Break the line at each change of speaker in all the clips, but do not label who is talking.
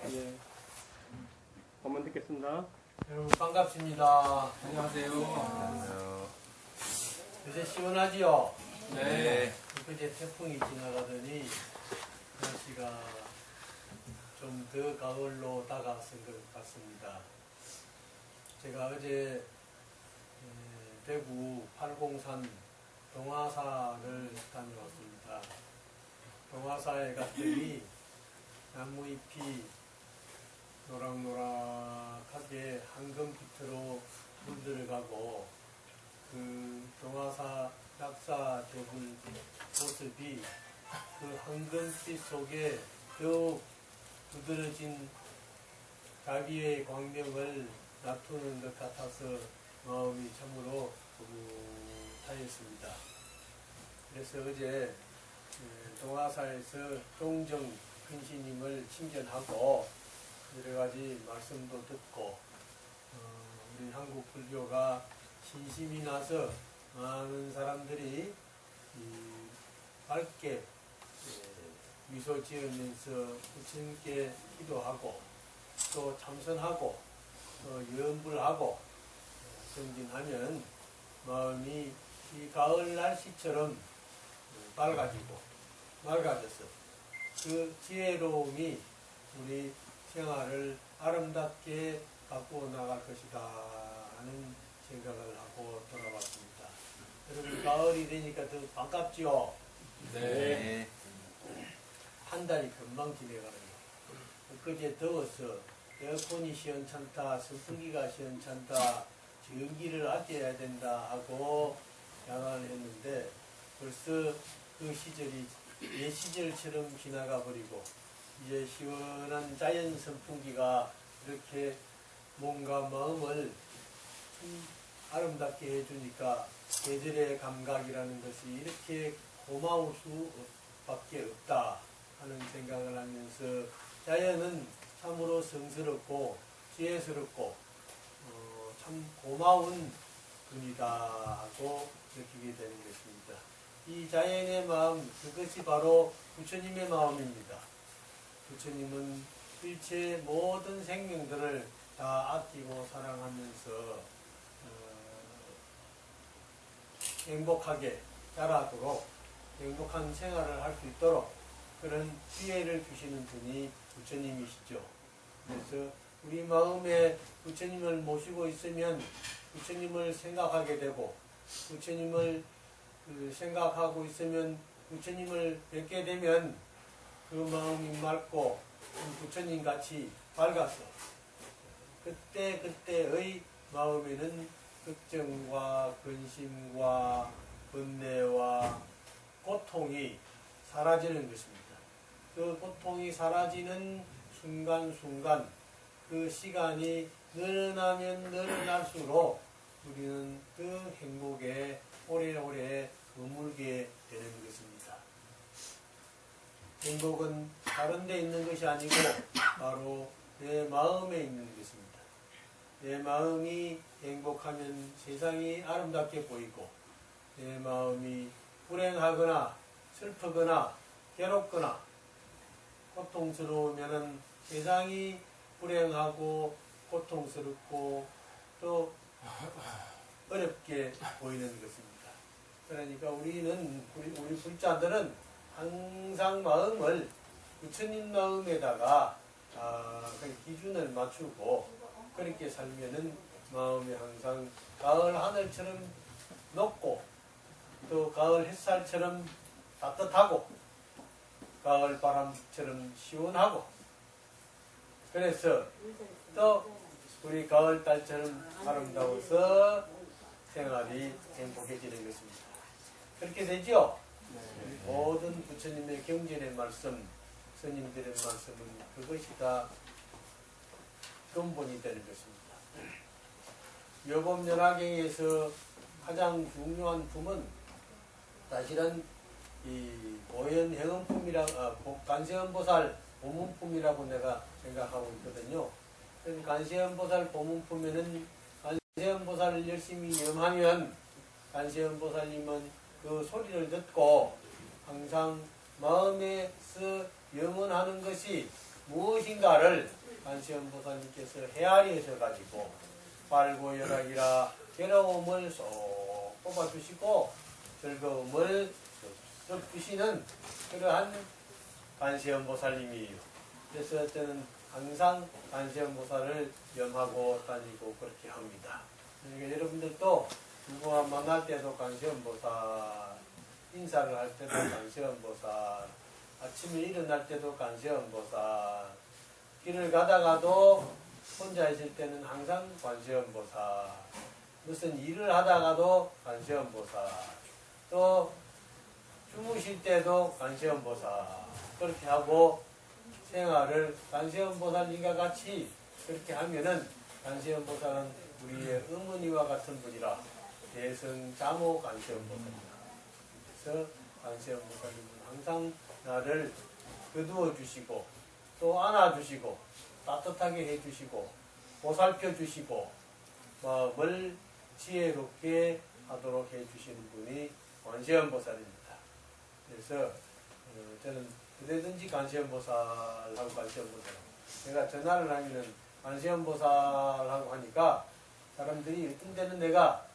예. 한번 듣겠습니다.
여러분 반갑습니다.
안녕하세요. 안녕하세요.
요새 시원하지요?
네.
그제 태풍이 지나가더니 날씨가 좀 더 가을로 다가선 것 같습니다. 제가 어제 대구 팔공산 동화사를 다녀왔습니다. 동화사에 갔더니 나무잎이 노락노락하게 황금빛으로 물들어가고 그 동화사 낙사되는 모습이 그 황금빛 속에 더욱 두드러진 자기의 광명을 나타내는 것 같아서 마음이 참으로 뿌듯하였습니다. 그래서 어제 동화사에서 종정 근시님을 친견하고 여러 가지 말씀도 듣고 우리 한국 불교가 신심이 나서 많은 사람들이 밝게 미소 지으면서 부처님께 기도하고 또 참선하고 또 염불하고 정진하면 마음이 이 가을 날씨처럼 밝아지고 맑아져서 그 지혜로움이 우리 생활을 아름답게 바꾸어 나갈 것이다 하는 생각을 하고 돌아왔습니다. 여러분 가을이 되니까 더 반갑지요?
네.
한 달이 금방 지내가네요. 엊그제 더워서 에어컨이 시원찮다, 선풍기가 시원찮다, 전기를 아껴야 된다 하고 야간을 했는데 벌써 그 시절이 옛 시절처럼 지나가 버리고 이제 시원한 자연 선풍기가 이렇게 몸과 마음을 참 아름답게 해주니까 계절의 감각이라는 것이 이렇게 고마울 수밖에 없다 하는 생각을 하면서 자연은 참으로 성스럽고 지혜스럽고 참 고마운 분이다 하고 느끼게 되는 것입니다. 이 자연의 마음, 그것이 바로 부처님의 마음입니다. 부처님은 일체 모든 생명들을 다 아끼고 사랑하면서 행복하게 자라도록 행복한 생활을 할 수 있도록 그런 기회를 주시는 분이 부처님이시죠. 그래서 우리 마음에 부처님을 모시고 있으면 부처님을 생각하게 되고 부처님을 생각하고 있으면 부처님을 뵙게 되면 그 마음이 맑고 부처님같이 밝아서 그때의 마음에는 걱정과 근심과 번뇌와 고통이 사라지는 것입니다. 그 고통이 사라지는 순간순간 그 시간이 늘어나면 늘어날수록 우리는 그 행복에 오래오래 머물게 되는 것입니다. 행복은 다른 데 있는 것이 아니고 바로 내 마음에 있는 것입니다. 내 마음이 행복하면 세상이 아름답게 보이고 내 마음이 불행하거나 슬프거나 괴롭거나 고통스러우면 세상이 불행하고 고통스럽고 또 어렵게 보이는 것입니다. 그러니까 우리 불자들은 항상 마음을 부처님 마음에다가 기준을 맞추고 그렇게 살면은 마음이 항상 가을 하늘처럼 높고 또 가을 햇살처럼 따뜻하고 가을 바람처럼 시원하고 그래서 또 우리 가을 달처럼 아름다워서 생활이 행복해지는 것입니다. 그렇게 되죠? 모든 부처님의 경전의 말씀, 스님들의 말씀은 그것이 다 근본이 되는 것입니다. 요법연화경에서 가장 중요한 품은 사실은 이 간세음보살 보문품이라고 내가 생각하고 있거든요. 간세음보살 보문품에는 간세음보살을 열심히 염하면 간세음보살님은 그 소리를 듣고 항상 마음에서 염원하는 것이 무엇인가를 관세음보살님께서 헤아리셔가지고 발고열악이라 괴로움을 쏙 뽑아주시고 즐거움을 쏙 주시는 그러한 관세음보살님이에요. 그래서 저는 항상 관세음보살을 염하고 다니고 그렇게 합니다. 그러니까 여러분들도 누구와 만날 때도 관세음보살, 인사를 할 때도 관세음보살, 아침에 일어날 때도 관세음보살, 길을 가다가도 혼자 있을 때는 항상 관세음보살, 무슨 일을 하다가도 관세음보살, 또 주무실 때도 관세음보살, 그렇게 하고 생활을 관세음보살님과 같이 그렇게 하면은 관세음보살은 우리의 어머니와 같은 분이라 대성자모 관세음보살이다. 그래서 관세음보살님은 항상 나를 거두어 주시고 또 안아주시고 따뜻하게 해주시고 보살펴 주시고 마음을 지혜롭게 하도록 해주시는 분이 관세음보살입니다. 그래서 저는 그대든지 관세음보살하고 관세음보살, 내가 전화를 하면은 관세음보살하고 하니까 사람들이 어떤 때는 내가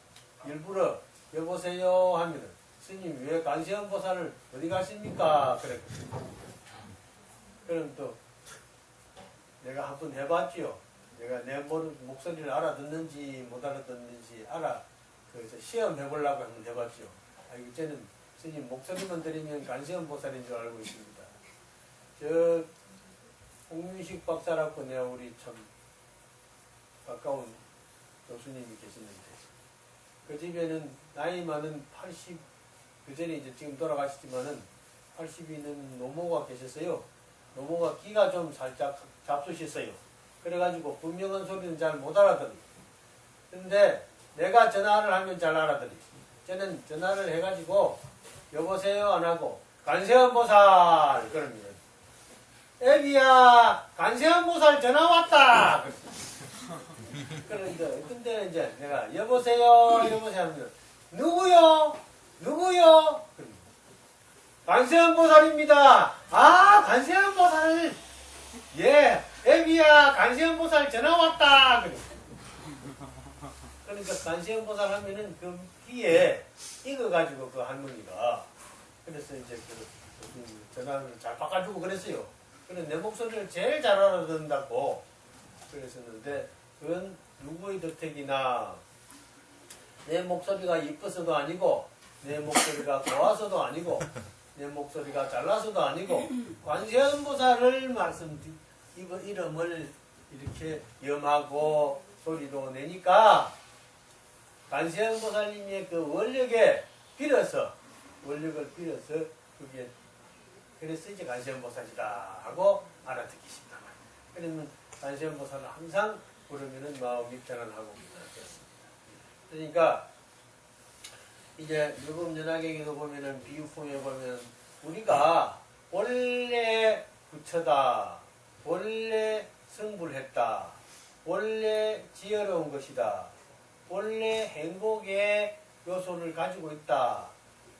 일부러 여보세요 하면은 스님 왜 관세음보살을 어디 가십니까? 그랬거든요. 그럼 또 내가 한번 해봤지요. 내가 내 목소리를 알아듣는지 못 알아듣는지 시험해보려고 한번 해봤지요. 아이고 저는 스님 목소리만 들으면 관세음보살인 줄 알고 있습니다. 저 홍윤식 박사라고 내가 우리 참 가까운 교수님이 계시는데 그 집에는 나이 많은 80, 그 전에 이제 지금 돌아가시지만은 80이 는 노모가 계셨어요. 노모가 귀가 좀 살짝 잡수셨어요. 그래가지고 분명한 소리는 잘 못 알아들어요. 근데 내가 전화를 하면 잘 알아들어요. 저는 전화를 해가지고 여보세요 안 하고 관세음보살 그럽니다. 애비야 관세음보살 전화 왔다. 그런데 근데 이제 내가 여보세요 하면 누구요? 관세음보살입니다. 아 관세음보살 예 애비야 관세음보살 전화 왔다. 그러니까 관세음보살 하면은 그 귀에 익어가지고 그 할머니가 그래서 이제 그 전화를 잘 바꿔주고 그랬어요. 그래서 내 목소리를 제일 잘 알아듣는다고 그랬었는데 그건 누구의 덕택이나 내 목소리가 이뻐서도 아니고 내 목소리가 좋아서도 아니고 내 목소리가 잘나서도 아니고 관세음보살을 이름을 이렇게 염하고 소리로 내니까 관세음보살님의 그 원력을 빌어서 그게 그래서 이제 관세음보살이다 하고 알아듣기 쉽다. 그러면 관세음보살을 항상 부르면은 마음이 편안하고 그렇습니다. 그러니까 이제 요금연화경에도 보면은 비유품에 보면 우리가 원래 부처다, 원래 성불했다, 원래 지혜로운 것이다, 원래 행복의 요소를 가지고 있다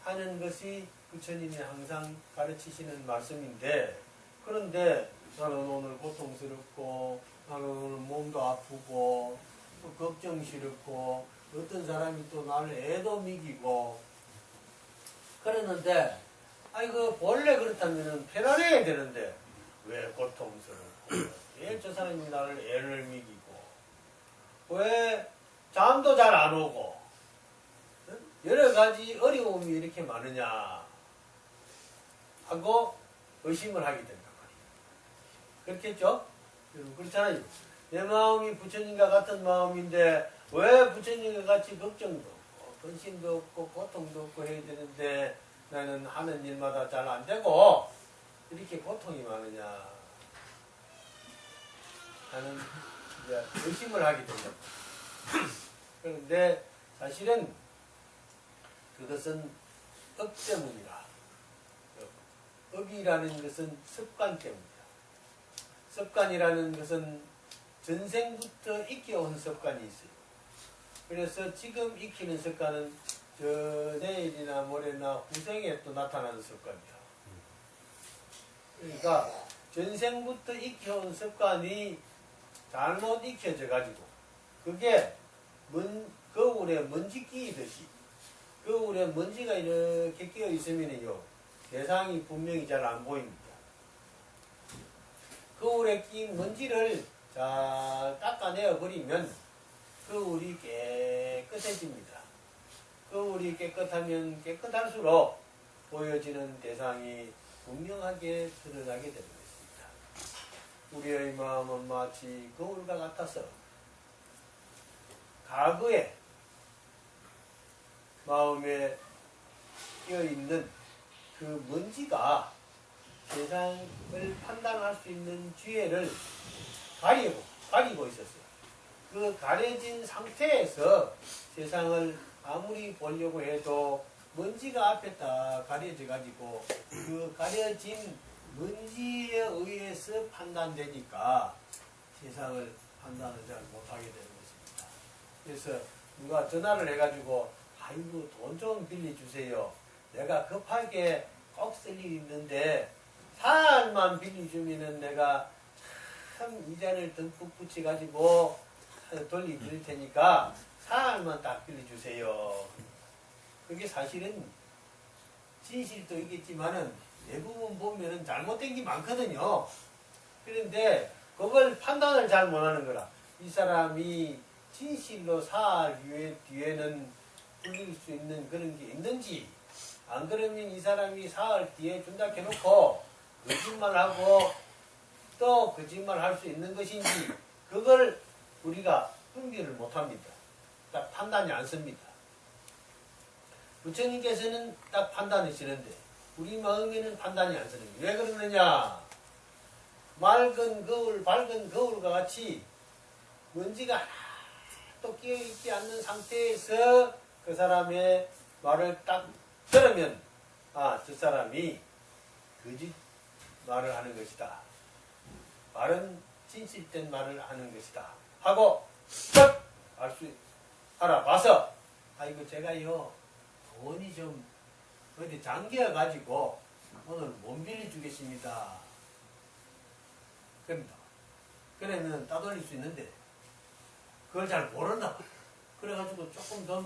하는 것이 부처님이 항상 가르치시는 말씀인데 그런데 나는 오늘 고통스럽고 나는 오늘 몸도 아프고 또 걱정스럽고 어떤 사람이 또 나를 애도 미기고 그러는데 아이고 원래 그렇다면 편안해야 되는데 왜 고통스럽고 왜 저 사람이 나를 애를 미기고 왜 잠도 잘 안 오고 여러 가지 어려움이 이렇게 많으냐 하고 의심을 하게 된단 말이에요. 그렇겠죠? 여러분 그렇잖아요. 내 마음이 부처님과 같은 마음인데 왜 부처님과 같이 걱정도 없고 근심도 없고 고통도 없고 해야 되는데 나는 하는 일마다 잘 안 되고 이렇게 고통이 많으냐 하는 이제 의심을 하게 된다. 그런데 사실은 그것은 업 때문이라. 업이라는 것은 습관 때문이다. 습관이라는 것은 전생부터 익혀온 습관이 있어요. 그래서 지금 익히는 습관은 저 내일이나 모레나 후생에 또 나타나는 습관이야. 그러니까 전생부터 익혀온 습관이 잘못 익혀져 가지고 그게 거울에 먼지 끼이듯이 거울에 먼지가 이렇게 끼어 있으면요 대상이 분명히 잘 안 보입니다. 거울에 끼인 먼지를 잘 닦아내어 버리면 거울이 깨끗해집니다. 거울이 깨끗하면 깨끗할수록 보여지는 대상이 분명하게 드러나게 되는 것입니다. 우리의 마음은 마치 거울과 같아서 과거에 마음에 끼어있는 그 먼지가 세상을 판단할 수 있는 지혜를 가리고 있었어요. 그 가려진 상태에서 세상을 아무리 보려고 해도 먼지가 앞에 딱 가려져 가지고 그 가려진 먼지에 의해서 판단되니까 세상을 판단을 잘 못하게 되는 것입니다. 그래서 누가 전화를 해가지고 아이고 돈 좀 빌려주세요. 내가 급하게 꼭 쓸 일이 있는데 살만 빌려주면은 내가 참 이자를 듬뿍 붙여가지고 돌려드릴 테니까 살만 딱 빌려주세요. 그게 사실은 진실도 있겠지만은 대부분 보면은 잘못된 게 많거든요. 그런데 그걸 판단을 잘 못하는 거라. 이 사람이 진실로 살 뒤에는 불릴 수 있는 그런 게 있는지, 안 그러면 이 사람이 살 뒤에 준다 해놓고 거짓말하고 또 거짓말 할 수 있는 것인지 그걸 우리가 분별을 못합니다. 딱 판단이 안 씁니다. 부처님께서는 딱 판단하시는데 우리 마음에는 판단이 안 쓰는 거예요. 왜 그러느냐? 맑은 거울, 밝은 거울과 같이 먼지가 하나도 끼어있지 않는 상태에서 그 사람의 말을 딱 들으면 아, 저 사람이 거짓 말을 하는 것이다. 말은 진실된 말을 하는 것이다. 하고 딱 알아봐서 아이고 제가요 돈이 좀 어디 잠겨 가지고 오늘 못 빌려주겠습니다. 그럽니다. 그러면 따돌릴 수 있는데 그걸 잘 모른다. 그래가지고 조금 더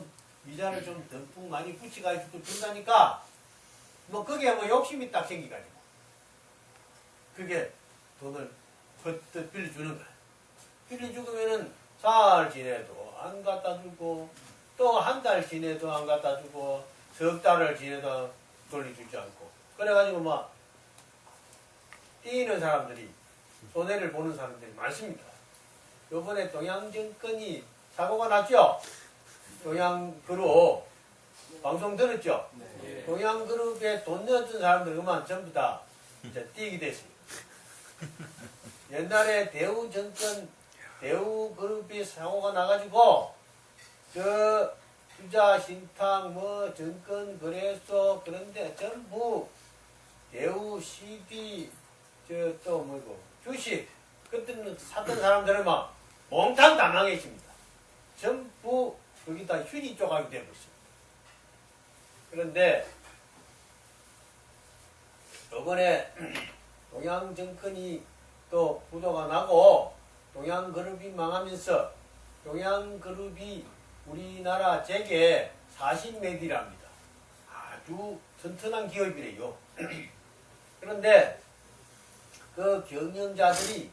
이자를 좀 듬뿍 많이 붙여가지고 준다니까 뭐 그게 뭐 욕심이 딱 생기가지고 그게 돈을 버뜩 빌려주는 거야. 빌려주면은 잘 지내도 안 갖다 주고 또 한 달 지내도 안 갖다 주고 석 달을 지내도 돌려주지 않고 그래가지고 막 뛰는 사람들이 손해를 보는 사람들이 많습니다. 요번에 동양증권이 사고가 났죠? 동양그룹 방송 들었죠?
네.
동양그룹에 돈 넣었던 사람들 그만 전부 다 이제 뛰게 됐습니다. 옛날에 대우증권 대우그룹이 사고가 나가지고 저 투자신탁 뭐 증권거래소 그런데 전부 대우 CD 저 또 뭐고 주식 그때는 샀던 사람들은 막 몽땅 다 망했습니다. 전부 여기다 휴지 조각이 되고 있습니다. 그런데 이번에 동양증권이 또 부도가 나고 동양그룹이 망하면서 동양그룹이 우리나라 재계 40매디랍니다. 아주 튼튼한 기업이래요. 그런데 그 경영자들이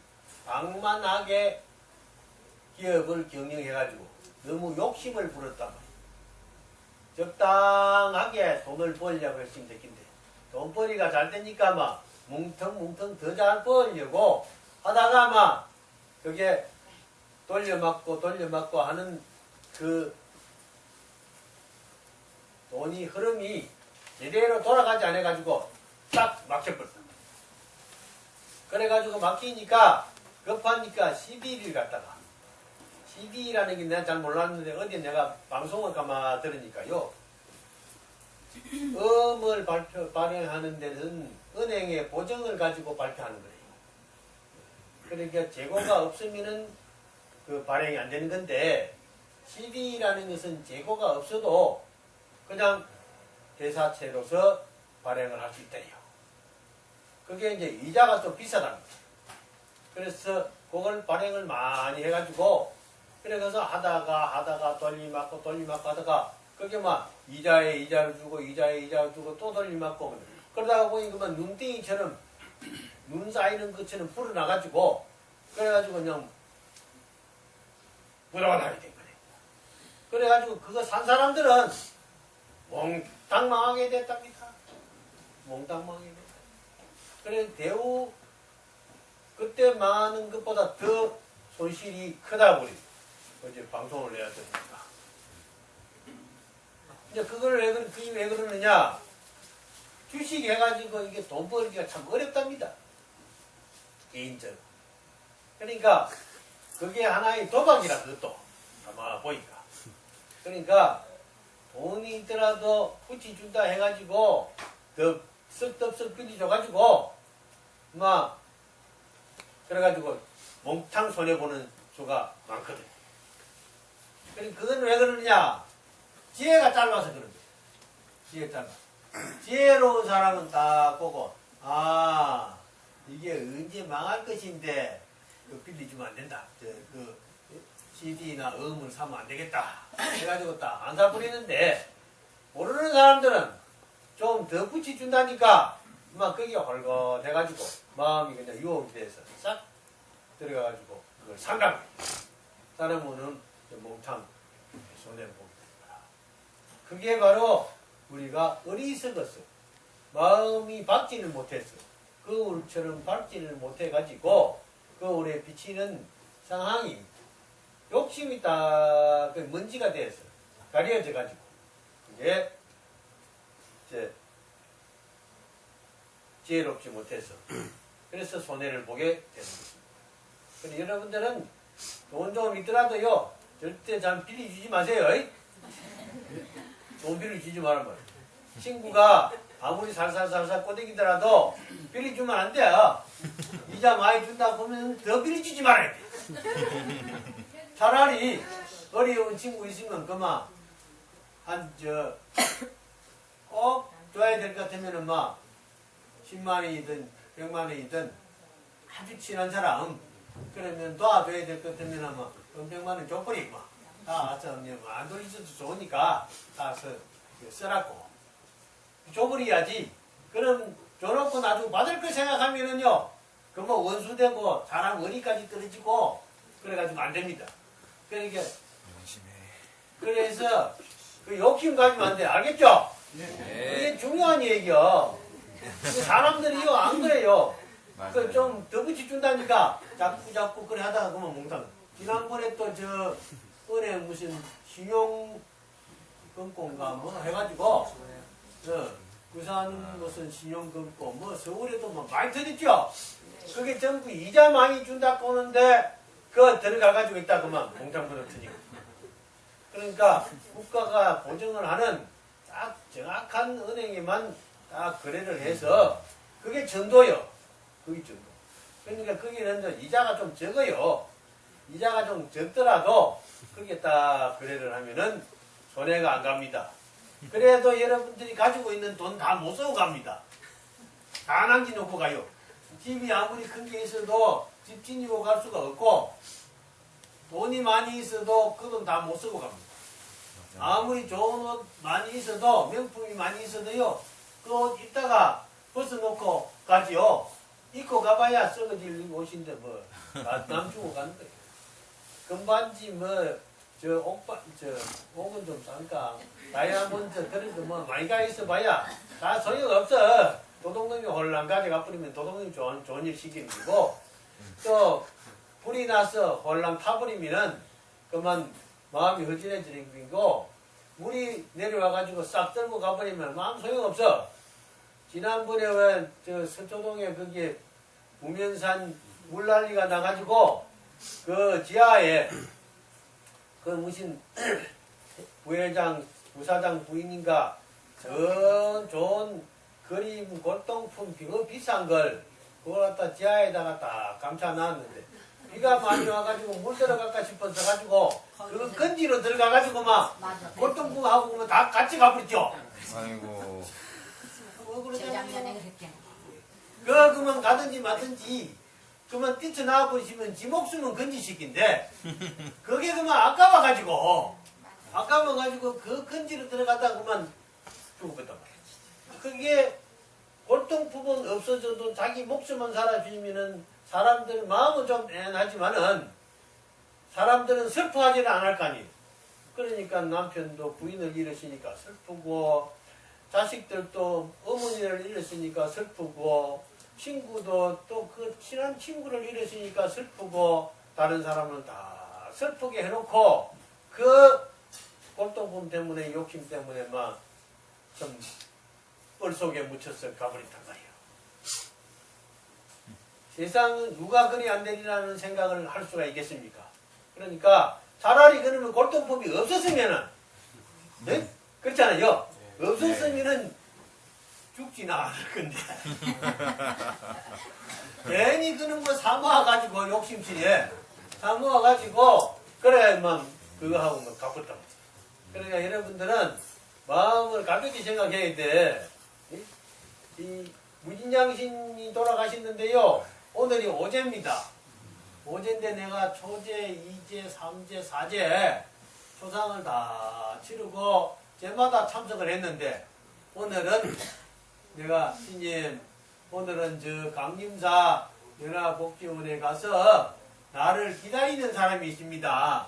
방만하게 기업을 경영해가지고 너무 욕심을 부렸단 말이에요. 적당하게 돈을 벌려고 했으면 좋겠는데 돈벌이가 잘 되니까 막 뭉텅뭉텅 더 잘 벌려고 하다가 막 그게 돌려막고 하는 그 돈이 흐름이 제대로 돌아가지 않아가지고 딱 막혀버렸다. 그래가지고 막히니까 급하니까 CD를 갖다가 CD라는 게 내가 잘 몰랐는데 어디 내가 방송을 가만 들으니까요. 음을 발행하는 데는 은행의 보증을 가지고 발표하는 거예요. 그러니까 재고가 없으면은 그 발행이 안 되는 건데 CD라는 것은 재고가 없어도 그냥 대사체로서 발행을 할 수 있다요. 그게 이제 이자가 좀 비싸답니다. 그래서 그걸 발행을 많이 해가지고 그래서 하다가 돌림맞고 하다가 그게 막 이자에 이자를 주고 이자에 이자를 주고 또 돌림맞고 그러다가 보니까 막 눈덩이처럼 눈 쌓이는 것처럼 불어나가지고 그래가지고 그냥 불어나게 된 거네. 그래가지고 그거 산 사람들은 몽땅 망하게 됐답니다. 몽땅 망하게 됐다. 그래 대우 그때 망하는 것보다 더 손실이 크다고 그래요. 어제 방송을 내야 되니까. 이제 그게 왜 그러느냐? 주식 해가지고 이게 돈 벌기가 참 어렵답니다. 개인적으로. 그러니까 그게 하나의 도박이라 그것도 아마 보니까. 그러니까 돈이 있더라도 붙이 준다 해가지고 더 썩덥썩 빌려줘가지고 막 그래가지고 몽탕 손해보는 수가 많거든. 그러니까 그건 왜 그러느냐? 지혜가 짧아서 그런 거예요. 지혜 짧아. 지혜로운 사람은 딱 보고 아 이게 언제 망할 것인데 빌려주면 안 된다. 그 CD나 음을 사면 안 되겠다. 해가지고 딱 안 사버리는데 모르는 사람들은 좀 더 붙여준다니까 막 그게 헐거해가지고 마음이 그냥 유혹이 돼서 싹 들어가가지고 그걸 산다고. 사람은 몽탕 손해를 보게 됩니다. 그게 바로 우리가 어리석었어. 마음이 받지를 못했어. 거울처럼 받지를 못해가지고 거울에 비치는 상황이 욕심이 딱 먼지가 돼서 가려져가지고 그게 이제 지혜롭지 못해서 그래서 손해를 보게 되는 것입니다. 그래서 여러분들은 돈 좀 있더라도요 절대 잘 빌려주지 마세요. 돈 빌려주지 말란 말이에요. 친구가 아무리 살살살살 꼬대기더라도 빌려주면 안 돼요. 이자 많이 준다고 보면 더 빌려주지 말아야 돼. 차라리 어려운 친구 있으면 그만 꼭 줘야 될 것 같으면은 막 10만 원이든 100만 원이든 아주 친한 사람 그러면 도와줘야 될 것 같으면 막 100만 원 줘버리고 다 안 돌리셔도 좋으니까 다 써라고 줘버려야지. 그럼 줘놓고 나중에 받을 거 생각하면은요 그 뭐 원수되고 사람 어디까지 떨어지고 그래가지고 안 됩니다. 그러니까 그래서 그 욕심 가지면 안 돼. 알겠죠? 이게 중요한 얘기야. 사람들이 이거 안 그래요. 그 좀 더 붙여준다니까 자꾸 그래 하다가 그만 몽땅. 지난번에 또 은행 무슨 신용금고인가 뭐 해가지고 부산 무슨 신용금고 뭐 서울에도 뭐 많이 터졌죠. 그게 전부 이자 많이 준다고 하는데 그거 들어가가지고 있다 그만 몽땅 부러뜨리고. 그러니까 국가가 보증을 하는 딱 정확한 은행에만 딱 거래를 해서 그게 전도요. 그게 전도. 그러니까 거기는 이자가 좀 적어요. 이자가 좀 적더라도 그게 딱 거래를 하면은 손해가 안 갑니다. 그래도 여러분들이 가지고 있는 돈 다 못 쓰고 갑니다. 다 남겨놓고 가요. 집이 아무리 큰 게 있어도 집 지니고 갈 수가 없고 돈이 많이 있어도 그 돈 다 못 쓰고 갑니다. 아무리 좋은 옷 많이 있어도 명품이 많이 있어도요 그 옷 입다가 벗어놓고 가지요. 입고 가봐야 썩어질 옷인데 뭐 남주고 가는 거예요. 금반지 옷은 좀 싼가 다이아몬드 그래도 뭐 많이 가 있어봐야 다 소용없어. 도둑놈이 홀랑 가져가 버리면 도둑놈이 좋은 일 시키는 거고 또 불이 나서 홀랑 타버리면은 그만 마음이 허전해지는 거고 물이 내려와가지고 싹 들고 가버리면 마음 소용없어. 지난번에 왜 서초동에 거기에 우면산 물난리가 나가지고 그 지하에 그 무슨 부사장 부인인가 좋은 그림 골동품 비싼 걸 그걸 갖다 지하에다가 딱 감춰놨는데 비가 많이 와가지고 물 들어갈까 싶어서 가지고 그 건지로 들어가가지고 막 골동품하고 다 같이 가버렸죠.
아이고.
뭐
재작년에 그랬겠네.
그만 가든지 마든지 그만 뛰쳐나와 보시면 지 목숨은 건지시킨데 그게 그만 아까워가지고 그 건지로 들어가다 그만 죽었단 말이야. 그게 골동품은 없어져도 자기 목숨만 살아주면은 사람들 마음은 좀 애하지만은 사람들은 슬퍼하지는 않을 거 아니에요. 그러니까 남편도 부인을 잃었으니까 슬프고 자식들도 어머니를 잃었으니까 슬프고 친구도 또 그 친한 친구를 잃었으니까 슬프고 다른 사람은 다 슬프게 해놓고 그 골동품 때문에 욕심 때문에 막 좀 뻘 속에 묻혀서 가버렸단 말이에요. 세상은 누가 그리 안 되리라는 생각을 할 수가 있겠습니까? 그러니까 차라리 그러면 골동품이 없었으면은 네? 그렇잖아요. 없었으면은 죽지나 않을 건데 괜히 그런 거 사모아가지고 욕심실에 사모아가지고 그래야만 그거 하고 뭐 갚았단 말이야. 그러니까 여러분들은 마음을 가볍게 생각해야 돼. 이 무진장신이 돌아가셨는데요. 오늘이 오제입니다. 오제인데 내가 초제, 이제, 삼제, 사제 초상을 다 치르고 제마다 참석을 했는데 오늘은 내가 스님 오늘은 저 강림사 연합복지원에 가서 나를 기다리는 사람이 있습니다.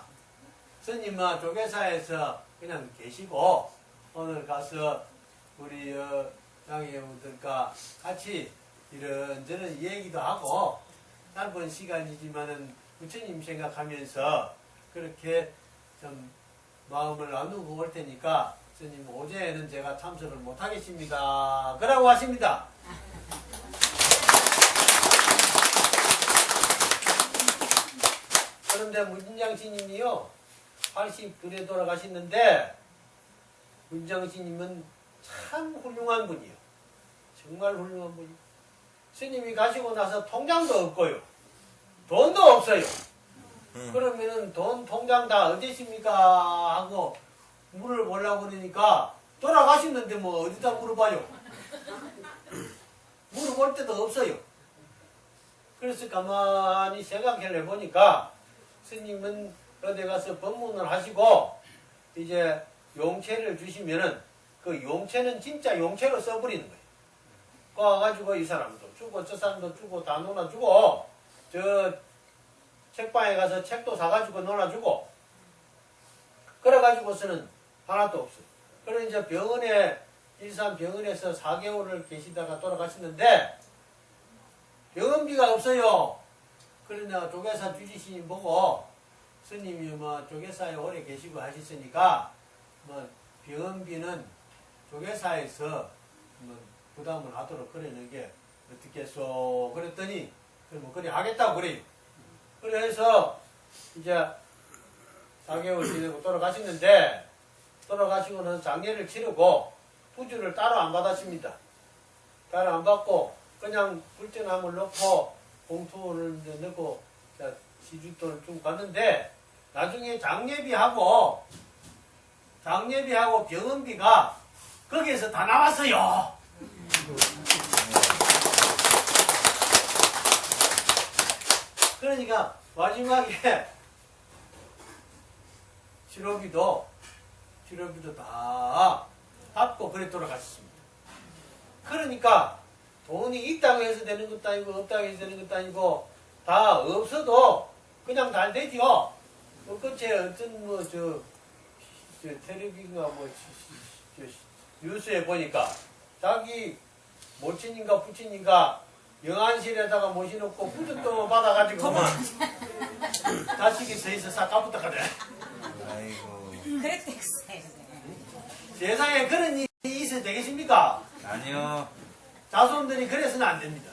스님은 조계사에서 그냥 계시고 오늘 가서 우리 장애우들과 같이 이런저런 얘기도 하고 짧은 시간이지만은 부처님 생각하면서 그렇게 좀 마음을 나누고 올 테니까 스님 오제에는 제가 참석을 못하겠습니다. 그러고 하십니다. 그런데 문장스님이요 82에 돌아가셨는데 문장스님은 참 훌륭한 분이요. 정말 훌륭한 분이요. 스님이 가시고 나서 통장도 없고요. 돈도 없어요. 그러면은 돈 통장 다 어디십니까? 하고 물어보려고 그러니까 돌아가셨는데 뭐 어디다 물어봐요? 물어볼 데도 없어요. 그래서 가만히 생각해 보니까 스님은 어디 가서 법문을 하시고 이제 용체를 주시면은 그 용체는 진짜 용체로 써버리는 거예요. 와가지고 이 사람도 주고 저 사람도 주고 다 놀아주고 저 책방에 가서 책도 사가지고 놀아주고 그래가지고서는 하나도 없어요. 그래서 이제 병원에 일산 병원에서 4개월을 계시다가 돌아가셨는데 병원비가 없어요. 그러나 조계사 주지신이 보고 스님이 뭐 조계사에 오래 계시고 하셨으니까 뭐 병원비는 조계사에서 뭐 부담을 하도록 그러는 게 어떻겠소 그랬더니 뭐 그래 하겠다고 그래요. 그래서 이제 4개월 지내고 돌아가셨는데 돌아가시고는 장례를 치르고 부주를 따로 안 받았습니다. 따로 안 받고 그냥 불전함을 넣고 봉투를 이제 넣고 시주돈을 좀 받는데 나중에 장례비하고 병원비가 거기에서 다 나왔어요. 그러니까 마지막에 치료비도 다 받고 그래 돌아가셨습니다. 그러니까 돈이 있다고 해서 되는 것도 아니고 없다고 해서 되는 것도 아니고 다 없어도 그냥 잘 되죠. 끝에 어떤 저 텔레비인가 뉴스에 보니까 자기 모친인가 부친인가 영안실에다가 모셔놓고 부적도 받아가지고만 자식이 서있어 싹 까부터 가래.
아이고.
세상에 그런 일이 있어도 되겠습니까?
아니요.
자손들이 그래서는 안 됩니다.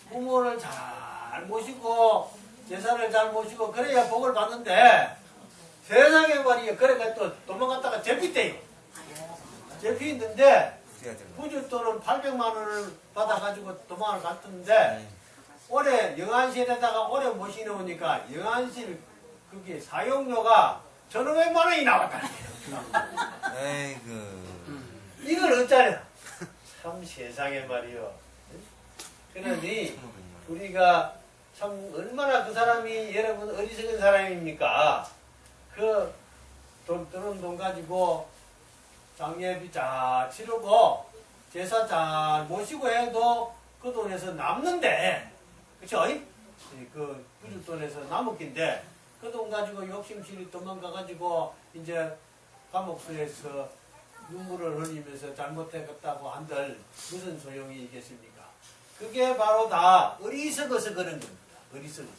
부모를 잘 모시고 제사를 잘 모시고 그래야 복을 받는데 세상에 말이에요. 그래가 또 도망갔다가 잡히대요. 잡히는데 부주돈은 800만 원을 받아가지고 도망을 갔던데 올해 영안실에다가 오래 모시놓으니까 영안실 그게 사용료가 1,500만 원이 나왔다는 거예요.
아이고.
이걸 어쩌냐? 참 세상에 말이요. 그러니 우리가 참 얼마나 그 사람이 여러분 어리석은 사람입니까? 그 드는 돈 가지고 장례비 잘 치르고 제사 잘 모시고 해도 그 돈에서 남는데, 그쵸? 그 부줄돈에서 남았긴데 그 돈 가지고 욕심실이 도망가가지고 이제 감옥소에서 눈물을 흘리면서 잘못했다고 한들 무슨 소용이 있겠습니까? 그게 바로 다 어리석어서 그런 겁니다. 어리석어서.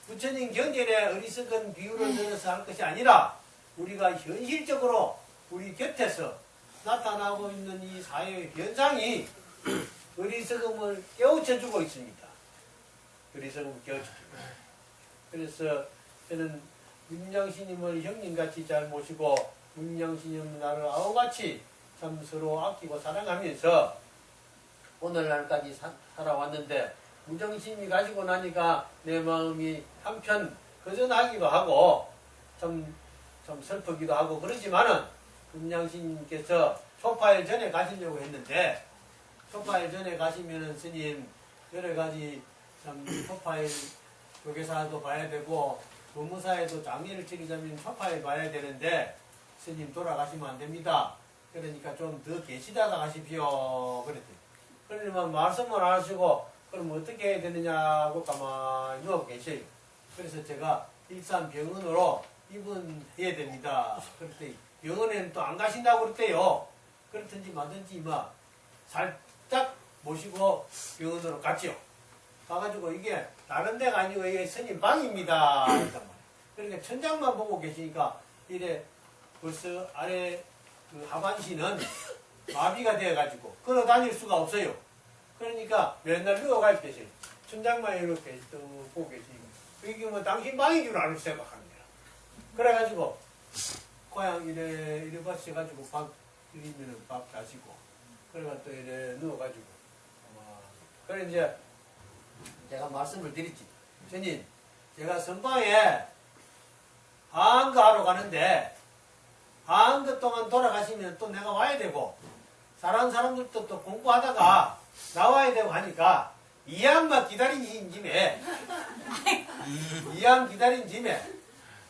부처님 경전에 어리석은 비유를 들어서 할 것이 아니라 우리가 현실적으로 우리 곁에서 나타나고 있는 이 사회의 현상이 어리석음을 깨우쳐주고 있습니다. 어리석음을 깨우쳐주고. 그래서 저는 문양스님을 형님같이 잘 모시고 문양스님 나를 아우같이 참 서로 아끼고 사랑하면서 오늘날까지 살아왔는데 문정심이 가지고 나니까 내 마음이 한편 거전하기도 하고 참 슬프기도 하고 그러지만은 문양신님께서 초파일 전에 가시려고 했는데 초파일 전에 가시면은 스님 여러 가지 참 초파일 조계사도 봐야 되고 법무사에도 장례를 치르자면 초파일 봐야 되는데 스님 돌아가시면 안 됩니다. 그러니까 좀 더 계시다가 가십시오. 그랬더니 그러면 말씀을 안 하시고 그럼 어떻게 해야 되느냐고 가만히 누워 계셔요. 그래서 제가 일산 병원으로 입원해야 됩니다. 그랬더니 병원에는 또 안 가신다고 그랬대요. 그렇든지 마든지 살짝 모시고 병원으로 갔죠. 가가지고 이게 다른 데가 아니고 이게 스님 방입니다. 그러니까 천장만 보고 계시니까 이래 벌써 아래 그 하반신은 마비가 되어가지고 걸어 다닐 수가 없어요. 그러니까 맨날 누워가 계세요. 천장만 이렇게 또 보고 계시니까 이게 뭐 당신 방인 줄 알고 생각합니다. 그래가지고 고향 이래 버셔가지고 밥 드리면은 밥 자시고 그래가 또 이래 누워가지고 그래 이제 제가 말씀을 드렸지. 스님 제가 선방에 한거 하러 가는데 한거 동안 돌아가시면 또 내가 와야 되고 다른 사람들도 또 공부하다가 나와야 되고 하니까 이양만 기다린 짐에 이양 기다린 짐에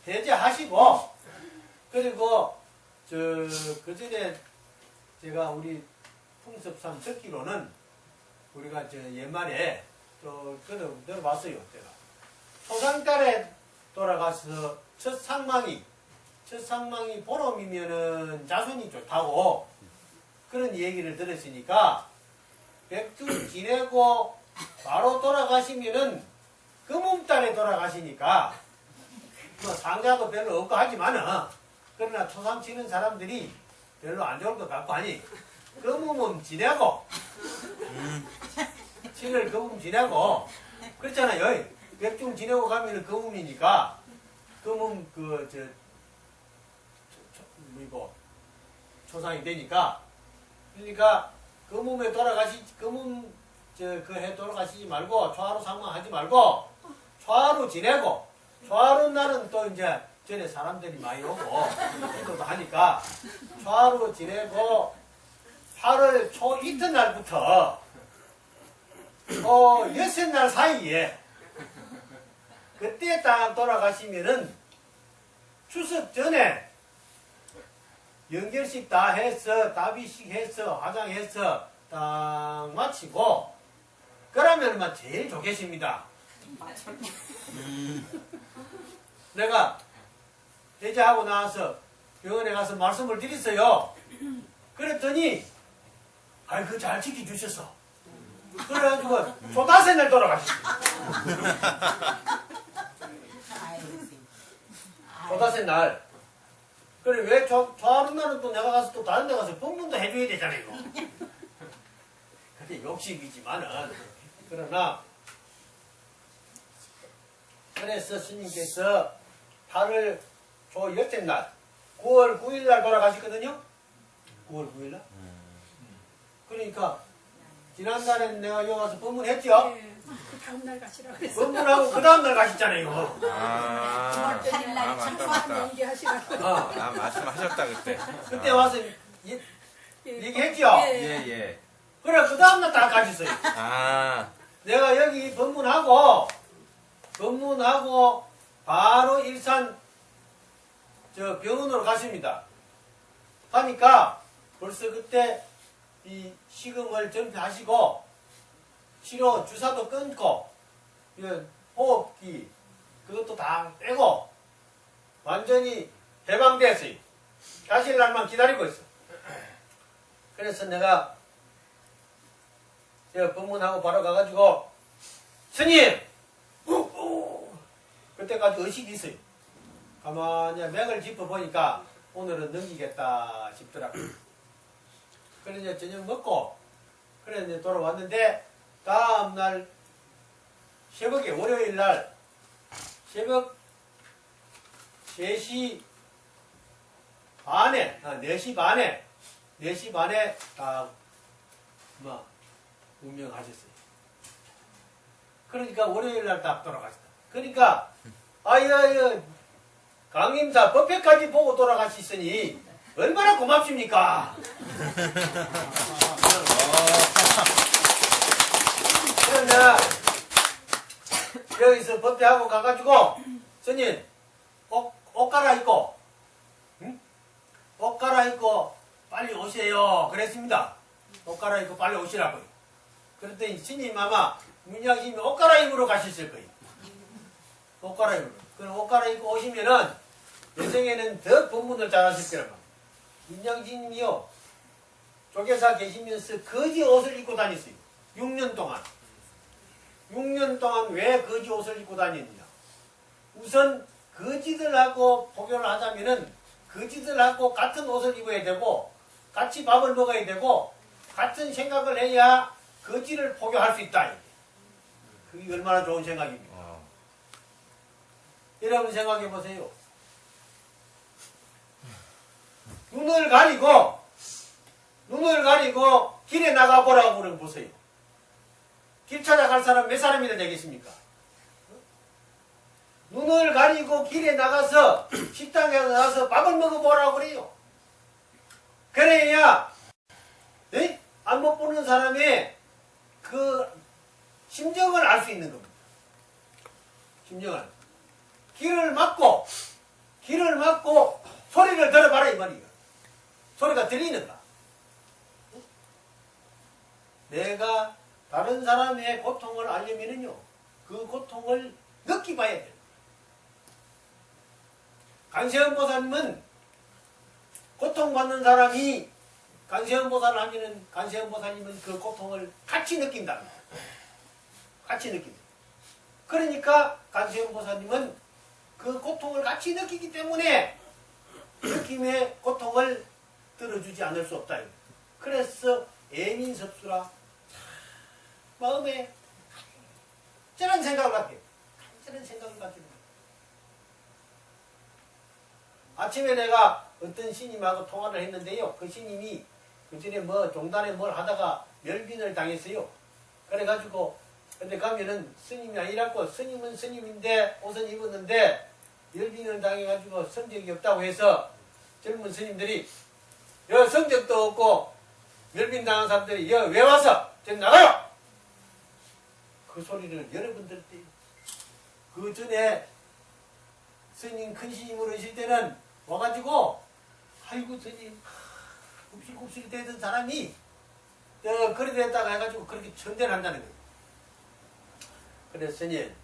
해제하시고 그리고 그 전에 제가 우리 풍습상 듣기로는 우리가 옛말에 들어봤어요. 제가 초상달에 돌아가서 첫 상망이 보름이면은 자손이 좋다고 그런 얘기를 들었으니까 백두 지내고 바로 돌아가시면은 금음달에 돌아가시니까 뭐 상자도 별로 없고 하지만은 그러나 초상 치는 사람들이 별로 안 좋을 것 같고 하니 금음은 지내고 신을 금음 지내고 그렇잖아요. 백중 지내고 가면은 금음이니까 금음 초상이 되니까 그러니까 금음에 금음 그 해 돌아가시지 말고 초하루 상망하지 말고 초하루 지내고 초하루 날은 또 이제 전에 사람들이 많이 오고 기도도 하니까 초하루 지내고 8월 초 이튿날부터 여섯날 사이에 그때 딱 돌아가시면은 추석 전에 연결식 다 해서 다비식 해서 화장해서 딱 마치고 그러면 제일 좋겠습니다. 내가 해제하고 나와서 병원에 가서 말씀을 드렸어요. 그랬더니 그거 잘 지켜주셨어. 그래가지고 초다새 날 돌아가셨어. 초다새 날. 그래 왜 초하루 날은 또 내가 가서 또 다른 데 가서 법문도 해줘야 되잖아요. 그게 욕심이지만은 그러나 그래서 스님께서 8월 초 열째 날 9월 9일 날 돌아가셨거든요. 9월 9일 날. 그러니까 지난달에 내가 여기 와서 법문했죠.
네, 그 다음날 가시라고 그랬어.
법문하고 그 다음날 가셨잖아요.
맞다.
연기하시라고.
말씀하셨다 그때.
그때 와서 얘기했죠.
예.
예.
그래 그 다음날 딱 가셨어요. 내가 여기 법문하고 바로 일산 저 병원으로 갔습니다. 하니까 벌써 그때 이 식음을 전폐하시고 치료 주사도 끊고 호흡기 그것도 다 빼고 완전히 해방됐어요. 가실 날만 기다리고 있어. 그래서 내가 법문하고 바로 가가지고 스님! 그때까지 의식이 있어요. 가만히 맥을 짚어보니까 오늘은 넘기겠다 싶더라고요. 그래서 이제 저녁 먹고 그래 이제 돌아왔는데 다음날 새벽에 월요일날 새벽 3시 반에 4시 반에 다 운명하셨어요. 그러니까 월요일날 딱 돌아가셨다. 그러니까 아유 강림사 법회까지 보고 돌아가셨으니 얼마나 고맙습니까? 그러나 여기서 법회하고 가가지고 스님 옷 갈아입고 응? 옷 갈아입고 빨리 오세요 그랬습니다. 옷 갈아입고 빨리 오시라고요. 그랬더니 스님 아마 문양심이 옷 갈아입으러 가셨을 거예요. 옷 갈아입으러. 그럼 옷 갈아입고 오시면은 여생에는 더 법문을 잘하실 거란 말이에요. 문양심이요 조계사 계시면서 거지 옷을 입고 다녔어요. 6년 동안. 6년 동안 왜 거지 옷을 입고 다녔느냐. 우선 거지들하고 포교를 하자면은 거지들하고 같은 옷을 입어야 되고 같이 밥을 먹어야 되고 같은 생각을 해야 거지를 포교할 수 있다. 그게 얼마나 좋은 생각입니까? 여러분 생각해 보세요. 눈을 가리고 길에 나가보라고 그러면 보세요. 길 찾아갈 사람 몇 사람이나 되겠습니까? 눈을 가리고 길에 나가서 식당에 나가서 밥을 먹어보라고 그래요. 그래야 안 못 보는 사람의 그 심정을 알 수 있는 겁니다. 심정을. 길을 막고 소리를 들어봐라 이 말이에요. 소리가 들리는가? 내가 다른 사람의 고통을 알려면은요 그 고통을 느끼봐야 돼요. 간세음보살님은 고통받는 사람이 간세음보살을 하면은 간세음보살님은 그 고통을 같이 느낀답니다. 같이 느낀다. 그러니까 간세음보살님은 그 고통을 같이 느끼기 때문에 느낌의 고통을 들어주지 않을 수 없다. 그래서 애민섭수라 마음에 저런 생각을 갖게 저런 생각을 갖게 됩니다. 아침에 내가 어떤 스님하고 통화를 했는데요. 그 스님이 그 전에 종단에 뭘 하다가 멸빈을 당했어요. 그래가지고 근데 가면은 스님이 아니라고 스님은 스님인데 옷은 입었는데 멸빈을 당해가지고 성적이 없다고 해서 젊은 스님들이 여 성적도 없고 멸빈 당한 사람들이 여 왜 와서 좀 나가요. 그 소리를 여러 번 들었대요. 그 전에 스님 큰 스님으로 있을 때는 와가지고 아이고 스님 굽실굽실 대던 사람이 그래 됐다가 해가지고 그렇게 천대를 한다는 거예요. 그래서 스님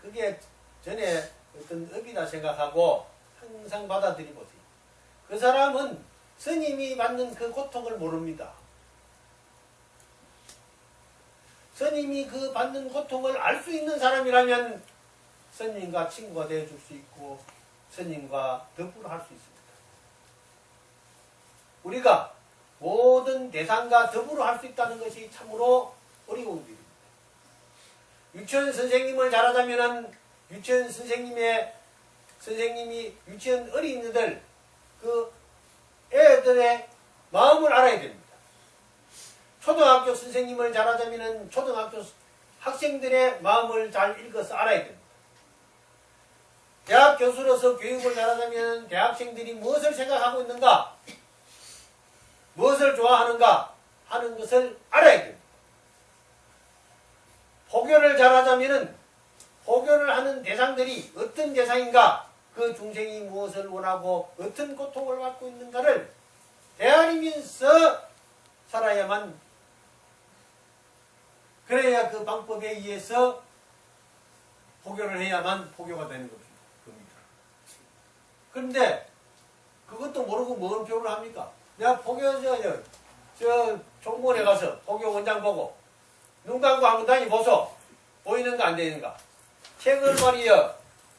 그게 전에 어떤 업이다 생각하고 항상 받아들이고 있어요. 그 사람은 스님이 받는 그 고통을 모릅니다. 스님이 그 받는 고통을 알 수 있는 사람이라면 스님과 친구가 되어줄 수 있고 스님과 덕분을 할 수 있습니다. 우리가 모든 대상과 더불어 할 수 있다는 것이 참으로 어려운 일입니다. 유치원 선생님을 잘하자면은 유치원 선생님이 유치원 어린이들 그 애들의 마음을 알아야 됩니다. 초등학교 선생님을 잘하자면은 초등학교 학생들의 마음을 잘 읽어서 알아야 됩니다. 대학 교수로서 교육을 잘하자면 대학생들이 무엇을 생각하고 있는가, 무엇을 좋아하는가 하는 것을 알아야 됩니다. 포교를 잘하자면은 포교를 하는 대상들이 어떤 대상인가, 그 중생이 무엇을 원하고 어떤 고통을 받고 있는가를 헤아리면서 살아야만, 그래야 그 방법에 의해서 포교를 해야만 포교가 되는 겁니다. 그런데 그것도 모르고 뭔 표를 합니까? 내가 포교 저 총무원에 가서 포교 원장 보고 눈 감고 한번 다니보소. 보이는가 안 되는가? 책을 말이요.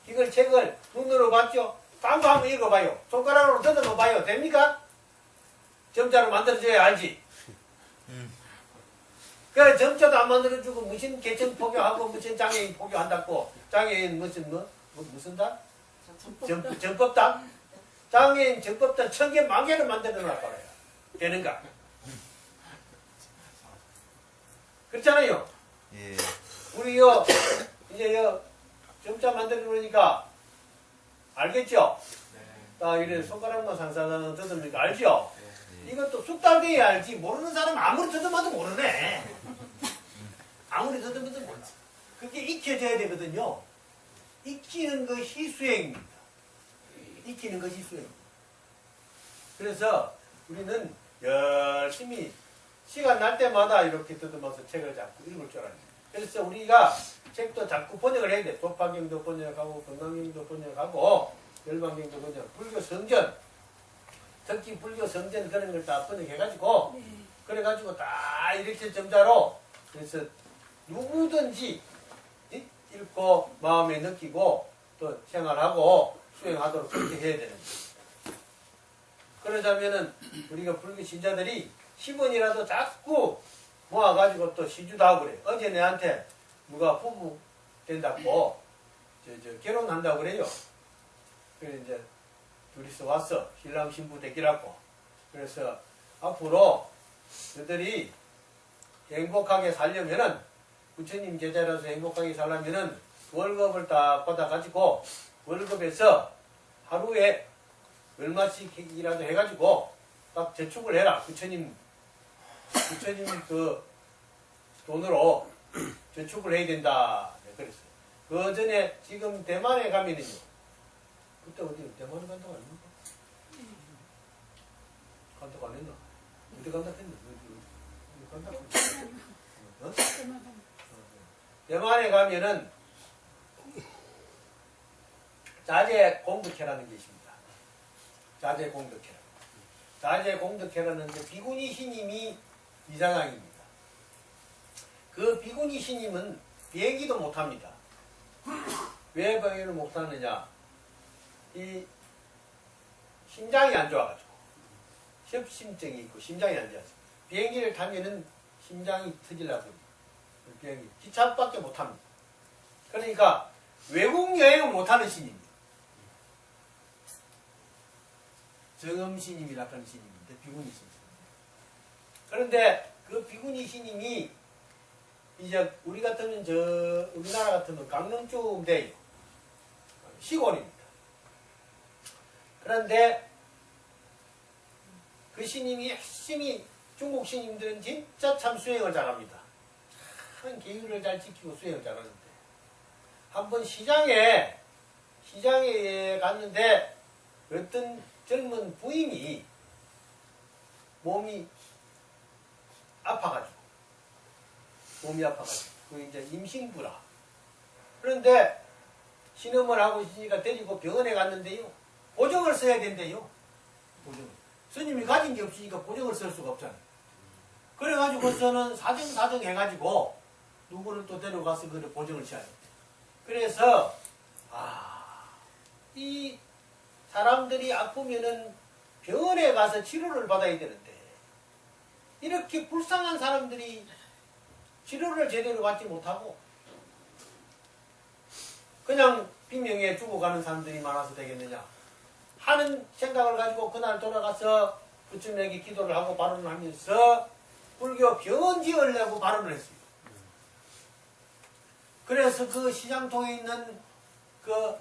이걸 책을 눈으로 봤죠? 감고 한번 읽어봐요. 손가락으로 더듬어 봐요. 됩니까? 점자로 만들어줘야 알지. 그래 점자도 안 만들어주고 무슨 계층 포교하고 무슨 장애인 포교한다고. 장애인 무슨 당? 정법당? 장애인 정법당 1000개 10,000개를 만들어 놔봐요. 되는가? 그렇잖아요.
예.
우리 이제 점자 만들어 놓으니까 알겠죠? 딱 이래 손가락만 상상하는 더듬으니까 알죠? 이것도 숙달돼야 알지. 모르는 사람 아무리 더듬어도 모르네. 아무리 더듬어도 몰라. 그게 익혀져야 되거든요. 익히는 것이 수행입니다. 익히는 것이 수행입니다. 그래서 우리는 열심히 시간 날 때마다 이렇게 더듬어서 책을 자꾸 읽을 줄 알아요. 그래서 우리가 책도 자꾸 번역을 해야 돼. 도파경도 번역하고 건강경도 번역하고 열반경도 번역, 불교 성전, 특히 불교 성전 그런 걸 다 번역해가지고
네.
그래가지고 다 이렇게 점자로, 그래서 누구든지 읽고 마음에 느끼고 또 생활하고 수행하도록 그렇게 해야 되는 거예요. 그러자면은 우리가 불교 신자들이 10원이라도 자꾸 모아가지고 또 시주도 하고 그래. 어제 내한테 누가 부부 된다고 결혼한다고 그래요. 그래 이제 둘이서 왔어. 신랑 신부 되기라고. 그래서 앞으로 너들이 행복하게 살려면은, 부처님 제자라서 행복하게 살려면은 월급을 딱 받아가지고 월급에서 하루에 얼마씩이라도 해가지고 딱 저축을 해라. 부처님 그 돈으로 저축을 해야 된다. 네, 그랬어요. 그 전에 지금 대만에 가면은요. 그때 어디 대만에 간다고 안 했나? 간다고 안 했나? 어디 간다고 했나? 어디 간다고 했나? 어? 대만에 가면은 자제 공덕회라는 게 있습니다. 자제 공덕회. 자제 공덕회라는 비구니 스님이 이사장입니다. 그 비구니 스님은 비행기도 못합니다. 왜 비행기를 못하느냐? 이 심장이 안 좋아가지고 협심증이 있고 심장이 안 좋아서 비행기를 타면은 심장이 터질라고 비행기 기차밖에 못합니다. 그러니까 외국 여행을 못하는 스님입니다. 정음 스님이라는 스님인데 비구니 스님. 그런데 그 비구니 스님이 이제 우리 같으면 우리나라 같으면 강릉쯤 돼요. 시골입니다. 그런데 그 스님이 열심히, 중국 스님들은 진짜 참 수행을 잘합니다. 참 계율을 잘 지키고 수행을 잘하는데 한번 시장에 갔는데 어떤 젊은 부인이 몸이 아파가지고 그 이제 임신부라. 그런데 신음을 하고 있으니까 데리고 병원에 갔는데요. 보정을 써야 된대요. 보정을. 스님이 가진 게 없으니까 보정을 쓸 수가 없잖아요. 그래가지고서는 사정 해가지고 누구를 또 데려가서 그래 보정을 써야 돼. 그래서 이 사람들이 아프면은 병원에 가서 치료를 받아야 되는데 이렇게 불쌍한 사람들이 치료를 제대로 받지 못하고 그냥 빈명에 죽어가는 사람들이 많아서 되겠느냐 하는 생각을 가지고 그날 돌아가서 부처님에게 기도를 하고 발언을 하면서 불교 병원 지으려고 발언을 했어요. 그래서 그 시장통에 있는 그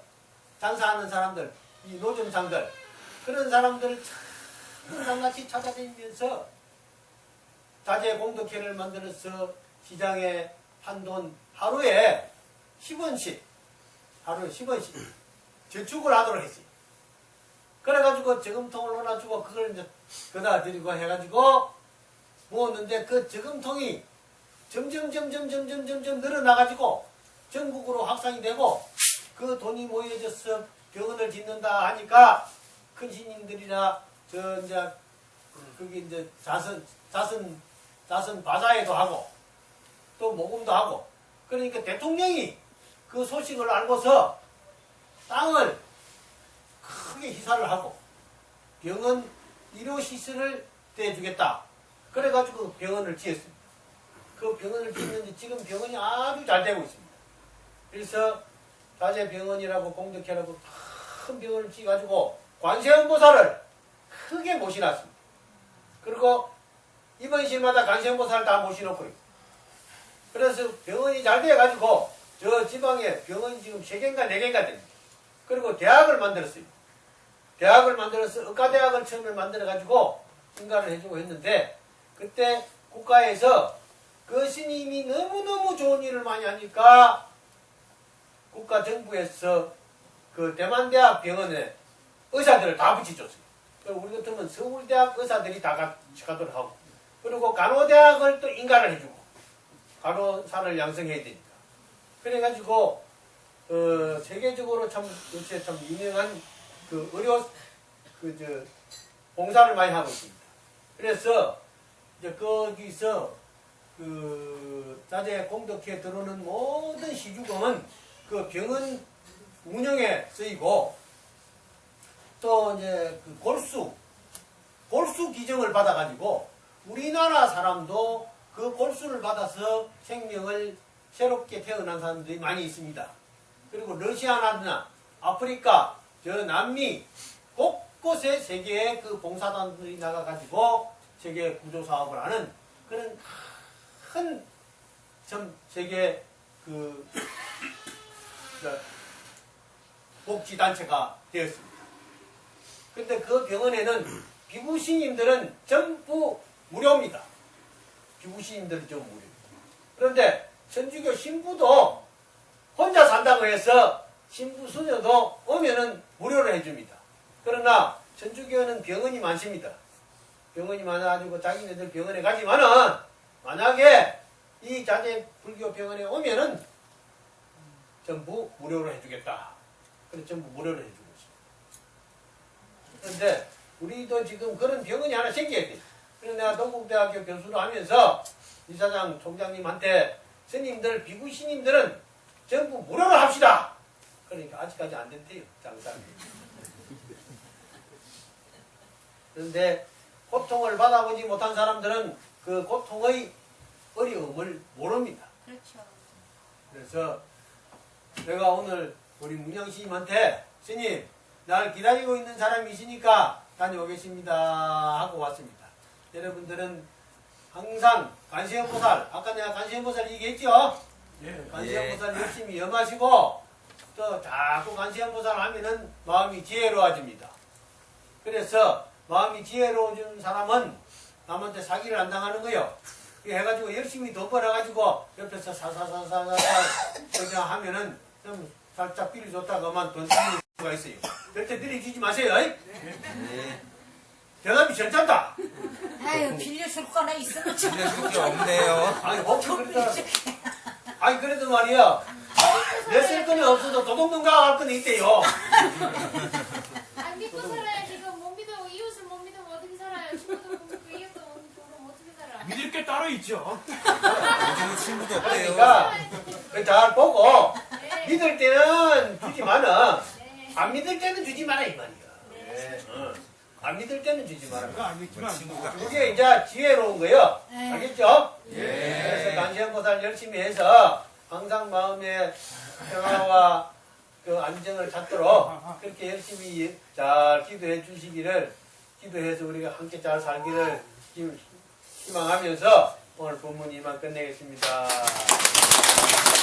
장사하는 사람들, 이 노점상들, 그런 사람들을 상같이 찾아다니면서 자재 공덕회를 만들어서 시장에 판돈 하루에 10원씩 저축을 하도록 했어요. 그래가지고 저금통을 넣어주고 그걸 이제 거다 드리고 해가지고 모았는데 그 저금통이 점점 늘어나가지고 전국으로 확산이 되고 그 돈이 모여져서 병원을 짓는다 하니까 큰 신님들이나 저 이제 거기 이제 자선 바자회도 하고 또 모금도 하고 그러니까 대통령이 그 소식을 알고서 땅을 크게 희사를 하고 병원 의료시설을 대주겠다. 그래가지고 병원을 지었습니다. 그 병원을 짓는데 지금 병원이 아주 잘 되고 있습니다. 그래서 자재병원이라고 공덕회라고 큰 병원을 지어가지고 관세음보살을 크게 모셔놨습니다. 그리고 입원실마다 관세음보살을 다 모셔놓고요. 그래서 병원이 잘 돼가지고 저 지방에 병원이 지금 3개인가 4개인가 됩니다. 그리고 대학을 만들었어요. 대학을 만들어서 의과대학을 처음에 만들어가지고 인가를 해주고 했는데 그때 국가에서 그 스님이 너무너무 좋은 일을 많이 하니까 국가정부에서 그 대만대학 병원에 의사들을 다 붙여줬어요. 우리 같으면 서울대학 의사들이 다 같이 가도록 하고 그리고 간호대학을 또 인가를 해주고 간호사를 양성해야 되니까 그래가지고 세계적으로 참 요새 참 유명한 그 의료 봉사를 많이 하고 있습니다. 그래서 이제 거기서 그 자재 공덕회에 들어오는 모든 시주금은 그 병원 운영에 쓰이고 또 이제 그 골수 기증을 받아가지고 우리나라 사람도 그 골수를 받아서 생명을 새롭게 태어난 사람들이 많이 있습니다. 그리고 러시아나 아프리카, 저 남미 곳곳에 세계의 그 봉사단들이 나가가지고 세계 구조 사업을 하는 그런 큰 전 세계 그 복지단체가 되었습니다. 근데 그 병원에는 비구신님들은 전부 무료입니다. 비구신님들은 전부 무료입니다. 그런데 천주교 신부도 혼자 산다고 해서 신부 수녀도 오면은 무료로 해줍니다. 그러나 천주교는 병원이 많습니다. 병원이 많아가지고 자기네들 병원에 가지만은 만약에 이 자재 불교 병원에 오면은 전부 무료로 해주겠다. 그래서 전부 무료로 해주고 있습니다. 그런데 우리도 지금 그런 병원이 하나 생겨야 돼. 그래서 내가 동국대학교 교수를 하면서 이사장 총장님한테 스님들, 비구 스님들은 전부 무료로 합시다. 그러니까 아직까지 안 됐대요. 장사는. 그런데 고통을 받아보지 못한 사람들은 그 고통의 어려움을 모릅니다.
그렇죠.
그래서 내가 오늘 우리 문양스님한테 스님 날 기다리고 있는 사람이 있으니까 다녀오겠습니다 하고 왔습니다. 여러분들은 항상 관세음보살, 아까 내가 관세음보살 얘기했죠?
예.
관세음보살 열심히 염하시고 또 자꾸 관세음보살 하면은 마음이 지혜로워집니다. 그래서 마음이 지혜로워진 사람은 남한테 사기를 안 당하는 거예요. 해가지고 열심히 돈 벌어가지고 옆에서 사사사사사 그냥 하면은 좀 살짝 빌이 좋다고만 돈 주는 수가 있어요. 절대 빌려주지 마세요.
예.
대답이 괜찮다.
아유 빌려줄 거나 있으면 좀.
빌려줄 게 없네요.
아니 없어 그랬다. 아니 그래도 말이야. 내 쓸 거는 없어도 도둑놈가 할 거는 있대요.
안 믿고 살아야지. 이거 못 믿어. 이웃을 못 믿으면 어떻게 살아요? 친구도 못 믿고 이웃도 못 믿으면 어떻게 살아?
믿을 게 따로 있죠.
요즘은 친구도 없대요.
그러니까 잘 보고
네.
믿을 때는 주지만은
네.
안 믿을 때는 주지 마라 이 말이야.
네.
안 믿을 때는 주지 마라.
그거 안 믿지만
친구가
그게 이제 지혜로운 거예요.
네.
알겠죠?
예.
그래서 관세음보살 열심히 해서 항상 마음의 평화와 그 안정을 찾도록 그렇게 열심히 잘 기도해 주시기를 기도해서 우리가 함께 잘 살기를 희망하면서 오늘 본문 이만 끝내겠습니다.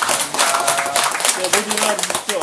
감사합니다.
모두 일어나 주십시오.